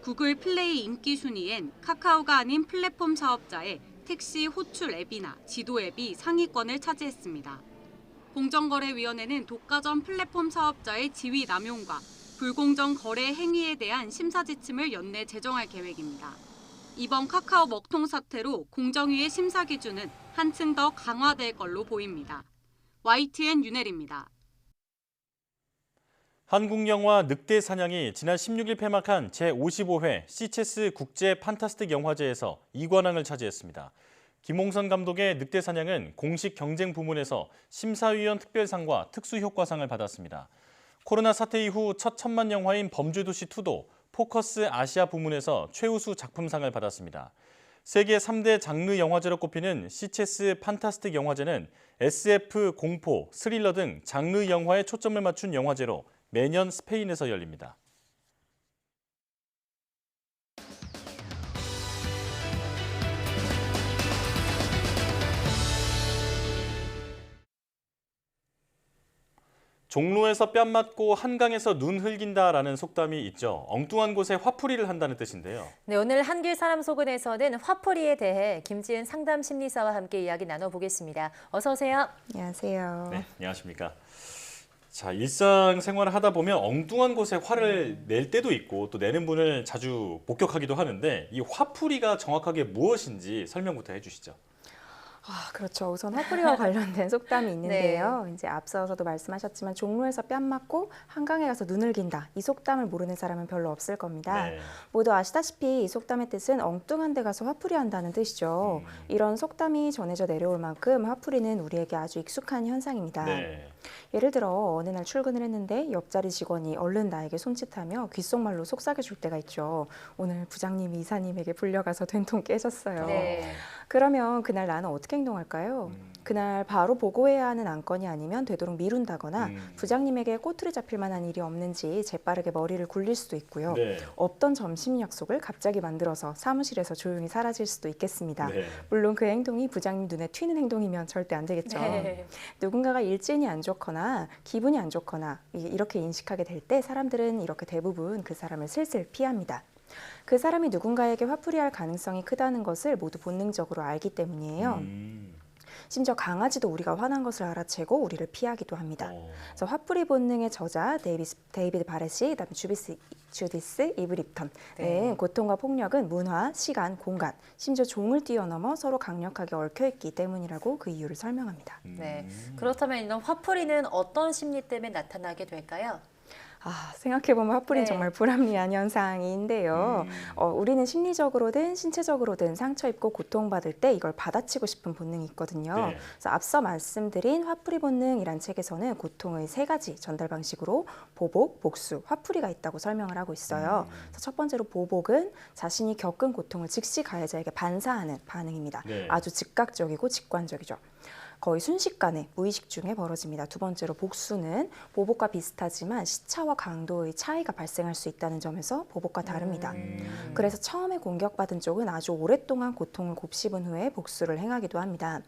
구글 플레이 인기 순위엔 카카오가 아닌 플랫폼 사업자의 택시 호출 앱이나 지도 앱이 상위권을 차지했습니다. 공정거래위원회는 독과점 플랫폼 사업자의 지위 남용과 불공정 거래 행위에 대한 심사 지침을 연내 제정할 계획입니다. 이번 카카오 먹통 사태로 공정위의 심사 기준은 한층 더 강화될 걸로 보입니다. YTN 윤혜리입니다. 한국 영화 늑대 사냥이 지난 16일 폐막한 제55회 시체스 국제 판타스틱 영화제에서 2관왕을 차지했습니다. 김홍선 감독의 늑대 사냥은 공식 경쟁 부문에서 심사위원 특별상과 특수효과상을 받았습니다. 코로나 사태 이후 첫 천만 영화인 범죄도시 2도 포커스 아시아 부문에서 최우수 작품상을 받았습니다. 세계 3대 장르 영화제로 꼽히는 시체스 판타스틱 영화제는 SF, 공포, 스릴러 등 장르 영화에 초점을 맞춘 영화제로 매년 스페인에서 열립니다. 종로에서 뺨 맞고 한강에서 눈 흘긴다라는 속담이 있죠. 엉뚱한 곳에 화풀이를 한다는 뜻인데요. 네, 오늘 한길 사람 속은에서는 화풀이에 대해 김지은 상담 심리사와 함께 이야기 나눠보겠습니다. 어서 오세요. 안녕하세요. 네, 안녕하십니까. 자, 일상생활을 하다 보면 엉뚱한 곳에 화를 낼 때도 있고 또 내는 분을 자주 목격하기도 하는데 이 화풀이가 정확하게 무엇인지 설명부터 해주시죠. 그렇죠. 우선 화풀이와 관련된 속담이 있는데요. 이제 앞서서도 말씀하셨지만 종로에서 뺨 맞고 한강에 가서 눈을 긴다. 이 속담을 모르는 사람은 별로 없을 겁니다. 모두 아시다시피 이 속담의 뜻은 엉뚱한 데 가서 화풀이한다는 뜻이죠. 이런 속담이 전해져 내려올 만큼 화풀이는 우리에게 아주 익숙한 현상입니다. 예를 들어 어느 날 출근을 했는데 옆자리 직원이 얼른 나에게 손짓하며 귓속말로 속삭여줄 때가 있죠. 오늘 부장님이 이사님에게 불려가서 된통 깨졌어요. 그러면 그날 나는 어떻게 행동할까요? 그날 바로 보고해야 하는 안건이 아니면 되도록 미룬다거나 부장님에게 꼬투리 잡힐 만한 일이 없는지 재빠르게 머리를 굴릴 수도 있고요. 없던 점심 약속을 갑자기 만들어서 사무실에서 조용히 사라질 수도 있겠습니다. 물론 그 행동이 부장님 눈에 튀는 행동이면 절대 안 되겠죠. 누군가가 일진이 안 좋거나 기분이 안 좋거나 이렇게 인식하게 될 때 사람들은 이렇게 대부분 그 사람을 슬슬 피합니다. 그 사람이 누군가에게 화풀이할 가능성이 크다는 것을 모두 본능적으로 알기 때문이에요. 심지어 강아지도 우리가 화난 것을 알아채고 우리를 피하기도 합니다. 그래서 화풀이 본능의 저자 데이비드 바렛이, 그다음에 주디스 이브 립턴. 고통과 폭력은 문화, 시간, 공간, 심지어 종을 뛰어넘어 서로 강력하게 얽혀있기 때문이라고 그 이유를 설명합니다. 네, 그렇다면 이런 화풀이는 어떤 심리 때문에 나타나게 될까요? 생각해보면 화풀이는 정말 불합리한 현상인데요. 우리는 심리적으로든 신체적으로든 상처 입고 고통받을 때 이걸 받아치고 싶은 본능이 있거든요. 그래서 앞서 말씀드린 화풀이 본능이란 책에서는 고통의 3가지 전달 방식으로 보복, 복수, 화풀이가 있다고 설명을 하고 있어요. 그래서 첫 번째로 보복은 자신이 겪은 고통을 즉시 가해자에게 반사하는 반응입니다. 아주 즉각적이고 직관적이죠. 거의 순식간에 무의식 중에 벌어집니다. 두 번째로 복수는 보복과 비슷하지만 시차와 강도의 차이가 발생할 수 있다는 점에서 보복과 다릅니다. 그래서 처음에 공격받은 쪽은 아주 오랫동안 고통을 곱씹은 후에 복수를 행하기도 합니다.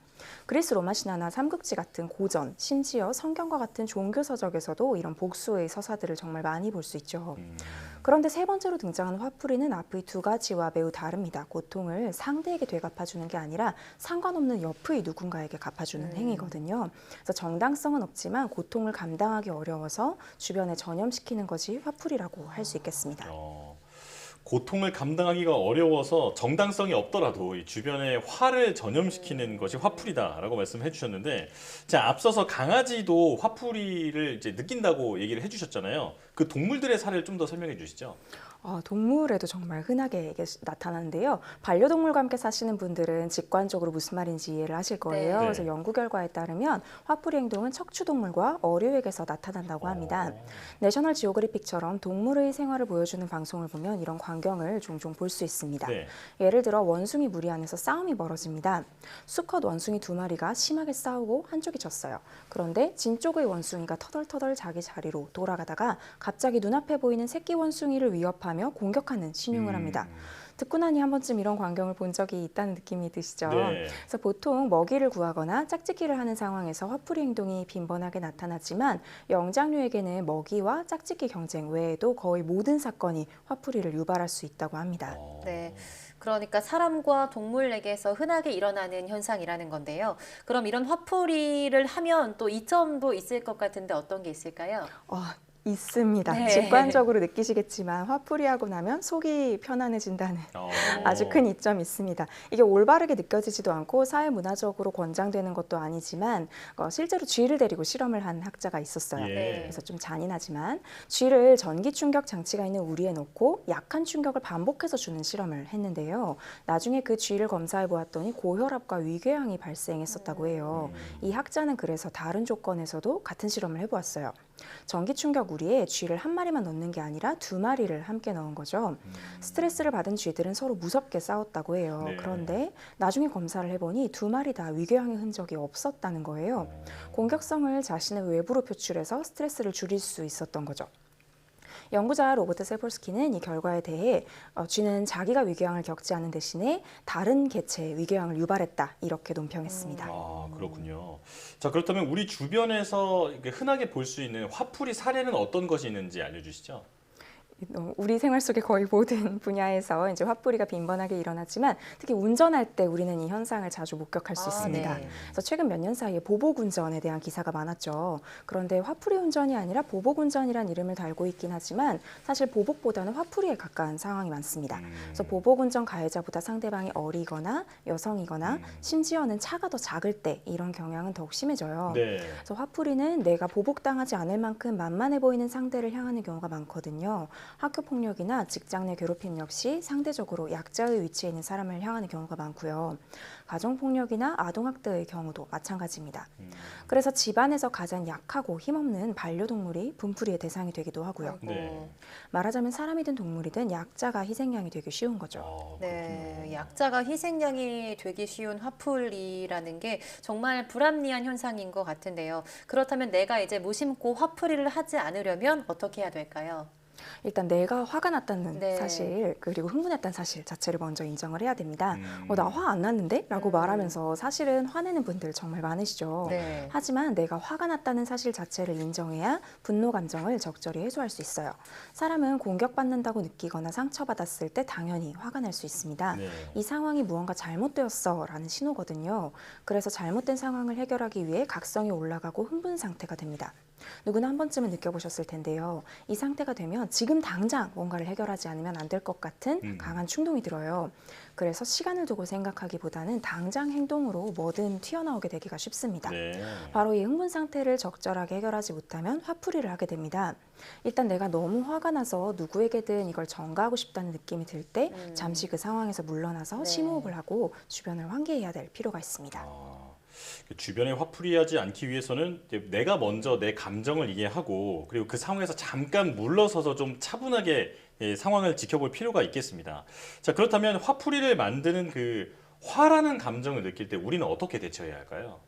그리스 로마 신화나 삼국지 같은 고전, 심지어 성경과 같은 종교 서적에서도 이런 복수의 서사들을 정말 많이 볼 수 있죠. 그런데 세 번째로 등장하는 화풀이는 앞의 2가지와 매우 다릅니다. 고통을 상대에게 되갚아주는 게 아니라 상관없는 옆의 누군가에게 갚아주는 행위거든요. 그래서 정당성은 없지만 고통을 감당하기 어려워서 주변에 전염시키는 것이 화풀이라고 할 수 있겠습니다. 고통을 감당하기가 어려워서 정당성이 없더라도 이 주변에 화를 전염시키는 것이 화풀이다라고 말씀해 주셨는데, 자, 앞서서 강아지도 화풀이를 이제 느낀다고 얘기를 해주셨잖아요. 그 동물들의 사례를 좀 더 설명해 주시죠. 동물에도 정말 흔하게 이게 나타나는데요. 반려동물과 함께 사시는 분들은 직관적으로 무슨 말인지 이해를 하실 거예요. 그래서 연구 결과에 따르면 화풀이 행동은 척추동물과 어류에게서 나타난다고 합니다. 내셔널 지오그래픽처럼 동물의 생활을 보여주는 방송을 보면 이런 광경을 종종 볼 수 있습니다. 예를 들어 원숭이 무리 안에서 싸움이 벌어집니다. 수컷 원숭이 2마리가 심하게 싸우고 한쪽이 졌어요. 그런데 진 쪽의 원숭이가 터덜터덜 자기 자리로 돌아가다가 갑자기 눈앞에 보이는 새끼 원숭이를 위협하며 공격하는 신용을 합니다. 듣고 나니 한 번쯤 이런 광경을 본 적이 있다는 느낌이 드시죠? 그래서 보통 먹이를 구하거나 짝짓기를 하는 상황에서 화풀이 행동이 빈번하게 나타나지만 영장류에게는 먹이와 짝짓기 경쟁 외에도 거의 모든 사건이 화풀이를 유발할 수 있다고 합니다. 그러니까 사람과 동물에게서 흔하게 일어나는 현상이라는 건데요. 그럼 이런 화풀이를 하면 또 이점도 있을 것 같은데 어떤 게 있을까요? 있습니다. 직관적으로 느끼시겠지만 화풀이하고 나면 속이 편안해진다는 아주 큰 이점이 있습니다. 이게 올바르게 느껴지지도 않고 사회문화적으로 권장되는 것도 아니지만 실제로 쥐를 데리고 실험을 한 학자가 있었어요. 그래서 좀 잔인하지만 쥐를 전기 충격 장치가 있는 우리에 놓고 약한 충격을 반복해서 주는 실험을 했는데요. 나중에 그 쥐를 검사해 보았더니 고혈압과 위궤양이 발생했었다고 해요. 이 학자는 그래서 다른 조건에서도 같은 실험을 해보았어요. 전기 충격 우리에 쥐를 한 마리만 넣는 게 아니라 2마리를 함께 넣은 거죠. 스트레스를 받은 쥐들은 서로 무섭게 싸웠다고 해요. 그런데 나중에 검사를 해보니 2마리 다 위궤양의 흔적이 없었다는 거예요. 공격성을 자신의 외부로 표출해서 스트레스를 줄일 수 있었던 거죠. 연구자 로버트 세폴스키는 이 결과에 대해 쥐는 자기가 위궤양을 겪지 않은 대신에 다른 개체의 위궤양을 유발했다 이렇게 논평했습니다. 아, 그렇군요. 자, 그렇다면 우리 주변에서 흔하게 볼 수 있는 화풀이 사례는 어떤 것이 있는지 알려주시죠. 우리 생활 속의 거의 모든 분야에서 이제 화풀이가 빈번하게 일어나지만 특히 운전할 때 우리는 이 현상을 자주 목격할 수 있습니다. 네. 그래서 최근 몇 년 사이에 보복 운전에 대한 기사가 많았죠. 그런데 화풀이 운전이 아니라 보복 운전이란 이름을 달고 있긴 하지만 사실 보복보다는 화풀이에 가까운 상황이 많습니다. 그래서 보복 운전 가해자보다 상대방이 어리거나 여성이거나 심지어는 차가 더 작을 때 이런 경향은 더욱 심해져요. 네. 그래서 화풀이는 내가 보복당하지 않을 만큼 만만해 보이는 상대를 향하는 경우가 많거든요. 학교 폭력이나 직장 내 괴롭힘 역시 상대적으로 약자의 위치에 있는 사람을 향하는 경우가 많고요. 가정 폭력이나 아동 학대의 경우도 마찬가지입니다. 그래서 집안에서 가장 약하고 힘없는 반려동물이 분풀이의 대상이 되기도 하고요. 네. 말하자면 사람이든 동물이든 약자가 희생양이 되기 쉬운 거죠. 네, 약자가 희생양이 되기 쉬운 화풀이라는 게 정말 불합리한 현상인 것 같은데요. 그렇다면 내가 이제 무심코 화풀이를 하지 않으려면 어떻게 해야 될까요? 일단 내가 화가 났다는 네. 사실 그리고 흥분했다는 사실 자체를 먼저 인정을 해야 됩니다. 나 화 안 났는데? 라고 말하면서 사실은 화내는 분들 정말 많으시죠. 네. 하지만 내가 화가 났다는 사실 자체를 인정해야 분노 감정을 적절히 해소할 수 있어요. 사람은 공격받는다고 느끼거나 상처받았을 때 당연히 화가 날 수 있습니다. 네. 이 상황이 무언가 잘못되었어 라는 신호거든요. 그래서 잘못된 상황을 해결하기 위해 각성이 올라가고 흥분 상태가 됩니다. 누구나 한 번쯤은 느껴보셨을 텐데요. 이 상태가 되면 지금 당장 뭔가를 해결하지 않으면 안 될 것 같은 강한 충동이 들어요. 그래서 시간을 두고 생각하기보다는 당장 행동으로 뭐든 튀어나오게 되기가 쉽습니다. 네. 바로 이 흥분 상태를 적절하게 해결하지 못하면 화풀이를 하게 됩니다. 일단 내가 너무 화가 나서 누구에게든 이걸 전가하고 싶다는 느낌이 들 때 잠시 그 상황에서 물러나서 네. 심호흡을 하고 주변을 환기해야 될 필요가 있습니다. 주변에 화풀이하지 않기 위해서는 내가 먼저 내 감정을 이해하고 그리고 그 상황에서 잠깐 물러서서 좀 차분하게 상황을 지켜볼 필요가 있겠습니다. 자, 그렇다면 화풀이를 만드는 그 화라는 감정을 느낄 때 우리는 어떻게 대처해야 할까요?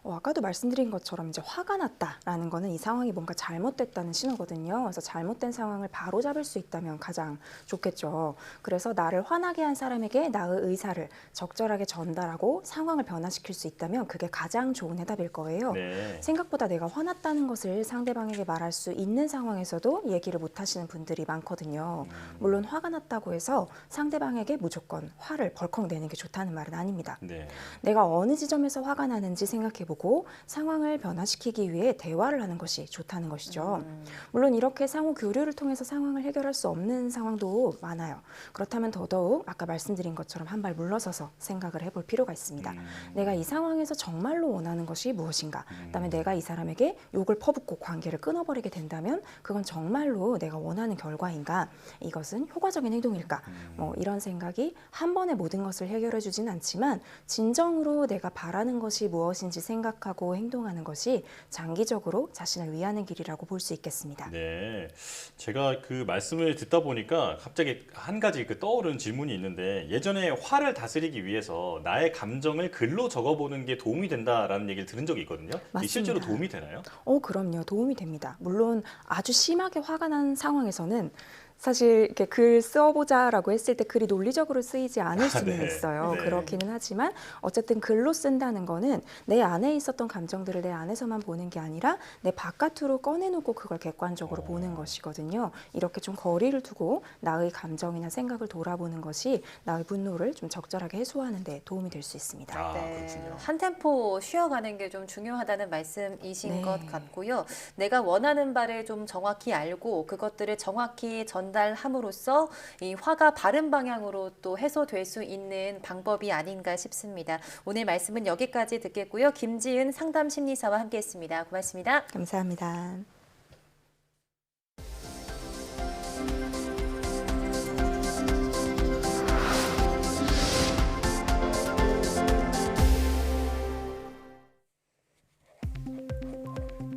아까도 말씀드린 것처럼 이제 화가 났다라는 거는 이 상황이 뭔가 잘못됐다는 신호거든요. 그래서 잘못된 상황을 바로잡을 수 있다면 가장 좋겠죠. 그래서 나를 화나게 한 사람에게 나의 의사를 적절하게 전달하고 상황을 변화시킬 수 있다면 그게 가장 좋은 해답일 거예요. 네. 생각보다 내가 화났다는 것을 상대방에게 말할 수 있는 상황에서도 얘기를 못 하시는 분들이 많거든요. 물론 화가 났다고 해서 상대방에게 무조건 화를 벌컥 내는 게 좋다는 말은 아닙니다. 네. 내가 어느 지점에서 화가 나는지 생각해보고 상황을 변화시키기 위해 대화를 하는 것이 좋다는 것이죠. 물론 이렇게 상호 교류를 통해서 상황을 해결할 수 없는 상황도 많아요. 그렇다면 더더욱 아까 말씀드린 것처럼 한 발 물러서서 생각을 해볼 필요가 있습니다. 내가 이 상황에서 정말로 원하는 것이 무엇인가? 그다음에 내가 이 사람에게 욕을 퍼붓고 관계를 끊어버리게 된다면 그건 정말로 내가 원하는 결과인가? 이것은 효과적인 행동일까? 이런 생각이 한 번에 모든 것을 해결해 주진 않지만 진정으로 내가 바라는 것이 무엇인지 생각하고 행동하는 것이 장기적으로 자신을 위하는 길이라고 볼 수 있겠습니다. 네, 제가 그 말씀을 듣다 보니까 갑자기 한 가지 떠오르는 질문이 있는데 예전에 화를 다스리기 위해서 나의 감정을 글로 적어보는 게 도움이 된다라는 얘기를 들은 적이 있거든요. 맞습니다. 실제로 도움이 되나요? 그럼요. 도움이 됩니다. 물론 아주 심하게 화가 난 상황에서는 사실 이렇게 글 써보자라고 했을 때 글이 논리적으로 쓰이지 않을 수는 네. 있어요. 네. 그렇기는 하지만 어쨌든 글로 쓴다는 거는 내 안에 있었던 감정들을 내 안에서만 보는 게 아니라 내 바깥으로 꺼내놓고 그걸 객관적으로 보는 것이거든요. 이렇게 좀 거리를 두고 나의 감정이나 생각을 돌아보는 것이 나의 분노를 좀 적절하게 해소하는 데 도움이 될 수 있습니다. 그렇군요. 한 템포 쉬어가는 게 좀 중요하다는 말씀이신 네. 것 같고요. 내가 원하는 바를 좀 정확히 알고 그것들을 정확히 전달함으로써 이 화가 바른 방향으로 또 해소될 수 있는 방법이 아닌가 싶습니다. 오늘 말씀은 여기까지 듣겠고요. 김지은 상담심리사와 함께했습니다. 고맙습니다. 감사합니다.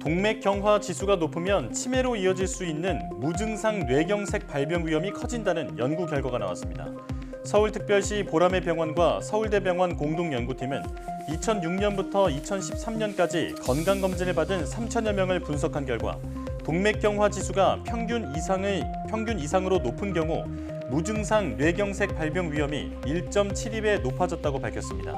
동맥경화 지수가 높으면 치매로 이어질 수 있는 무증상 뇌경색 발병 위험이 커진다는 연구 결과가 나왔습니다. 서울특별시 보라매 병원과 서울대병원 공동연구팀은 2006년부터 2013년까지 건강검진을 받은 3천여 명을 분석한 결과 동맥경화 지수가 평균 이상으로 높은 경우 무증상 뇌경색 발병 위험이 1.72배 높아졌다고 밝혔습니다.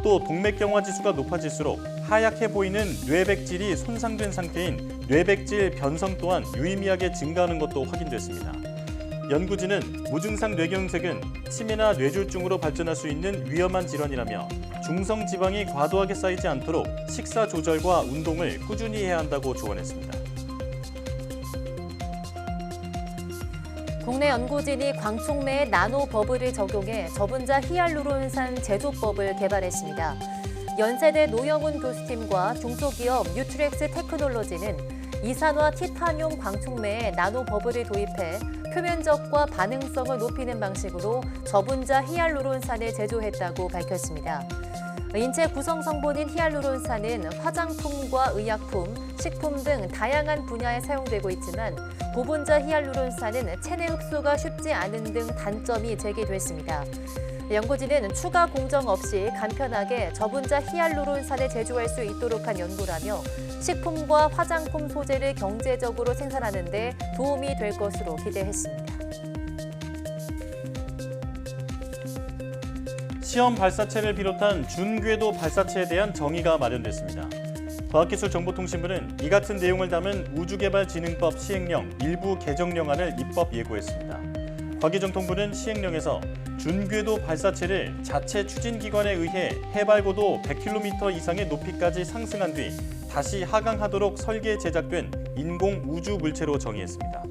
또 동맥경화 지수가 높아질수록 하얗게 보이는 뇌백질이 손상된 상태인 뇌백질 변성 또한 유의미하게 증가하는 것도 확인됐습니다. 연구진은 무증상 뇌경색은 치매나 뇌졸중으로 발전할 수 있는 위험한 질환이라며 중성 지방이 과도하게 쌓이지 않도록 식사 조절과 운동을 꾸준히 해야 한다고 조언했습니다. 국내 연구진이 광촉매에 나노버블을 적용해 저분자 히알루론산 제조법을 개발했습니다. 연세대 노영훈 교수팀과 중소기업 뉴트렉스 테크놀로지는 이산화 티타늄 광촉매에 나노버블을 도입해 표면적과 반응성을 높이는 방식으로 저분자 히알루론산을 제조했다고 밝혔습니다. 인체 구성 성분인 히알루론산은 화장품과 의약품, 식품 등 다양한 분야에 사용되고 있지만 고분자 히알루론산은 체내 흡수가 쉽지 않은 등 단점이 제기됐습니다. 연구진은 추가 공정 없이 간편하게 저분자 히알루론산을 제조할 수 있도록 한 연구라며 식품과 화장품 소재를 경제적으로 생산하는 데 도움이 될 것으로 기대했습니다. 시험 발사체를 비롯한 준궤도 발사체에 대한 정의가 마련됐습니다. 과학기술정보통신부는 이 같은 내용을 담은 우주개발진흥법 시행령 일부 개정령안을 입법 예고했습니다. 과기정통부는 시행령에서 준궤도 발사체를 자체 추진기관에 의해 해발고도 100km 이상의 높이까지 상승한 뒤 다시 하강하도록 설계 제작된 인공 우주 물체로 정의했습니다.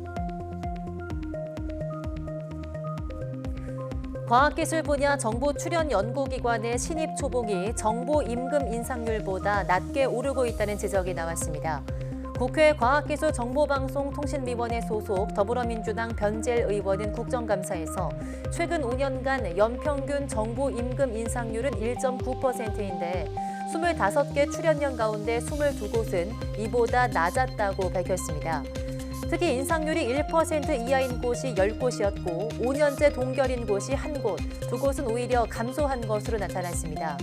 과학기술 분야 정보 출연 연구기관의 신입 초봉이 정보 임금 인상률보다 낮게 오르고 있다는 지적이 나왔습니다. 국회 과학기술정보방송통신위원회 소속 더불어민주당 변재일 의원은 국정감사에서 최근 5년간 연평균 정보 임금 인상률은 1.9%인데 25개 출연령 가운데 22곳은 이보다 낮았다고 밝혔습니다. 특히 인상률이 1% 이하인 곳이 10곳이었고 5년째 동결인 곳이 1곳, 2곳은 오히려 감소한 것으로 나타났습니다.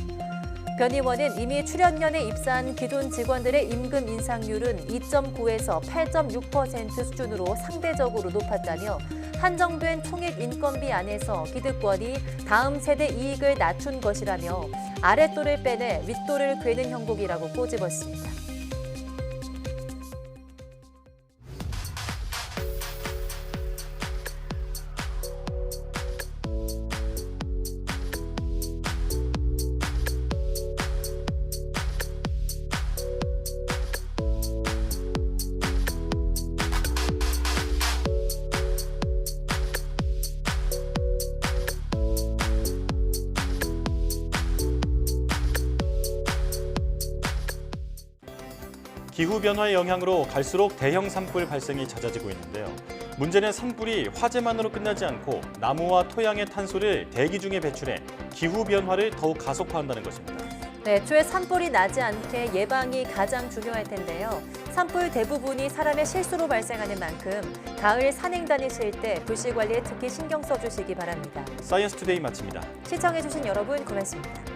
변 의원은 이미 출연년에 입사한 기존 직원들의 임금 인상률은 2.9에서 8.6% 수준으로 상대적으로 높았다며 한정된 총액 인건비 안에서 기득권이 다음 세대 이익을 낮춘 것이라며 아랫돌을 빼내 윗돌을 괴는 형국이라고 꼬집었습니다. 기후변화의 영향으로 갈수록 대형 산불 발생이 잦아지고 있는데요. 문제는 산불이 화재만으로 끝나지 않고 나무와 토양의 탄소를 대기 중에 배출해 기후변화를 더욱 가속화한다는 것입니다. 네, 애초에 산불이 나지 않게 예방이 가장 중요할 텐데요. 산불 대부분이 사람의 실수로 발생하는 만큼 가을 산행 다니실 때 불씨 관리에 특히 신경 써주시기 바랍니다. 사이언스 투데이 마칩니다. 시청해주신 여러분 고맙습니다.